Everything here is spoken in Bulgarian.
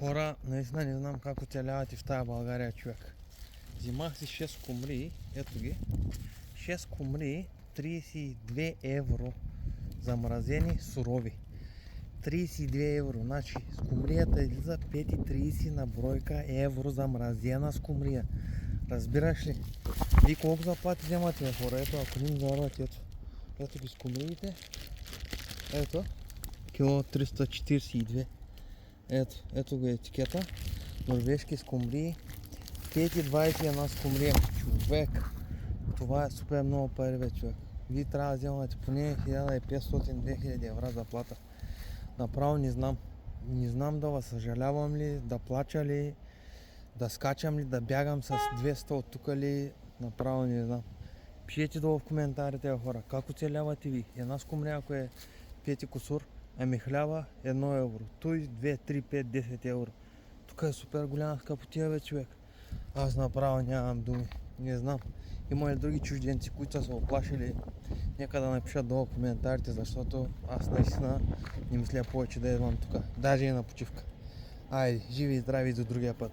Хора, наистина не знам как оцеляват и в тая България, човек. Взимах си 6 скумрии, ето ги. 6 скумрии, 32 евро. Замразени, сурови. 32 евро. Значи скумрията излиза 5,30 на бройка евро замразена скумрия. Разбираш ли? И колко заплати вземате, хора? Ето, ако не завървате, ето. Ето ги скумриите. Ето. Кило 342. Ето го етикета. Норвежки скумрии. 5,21 скумрия. Човек. Това е супер много пари, бе, човек. Вие трябва да вземате поне 1500-2000 евро заплата. Направо не знам. Не знам да съжалявам ли, да плача ли, да скачам ли, да бягам с 200 от тук ли. Направо не знам. Пишете долу в коментарите, хора. Как оцелявате ви? Една скумрия, ако е 5 кусур, ами хляба 1 евро. Той 2, 3, 5, 10 евро. Тук е супер голяма скъпотия, бе, човек. Аз направо нямам думи. Не знам. Има ли други чужденци, които са се оплашили? Нека да напишат долу в коментарите, защото аз наистина не мисля повече да идвам тук. Даже и на почивка. Айде, живи и здрави до другия път.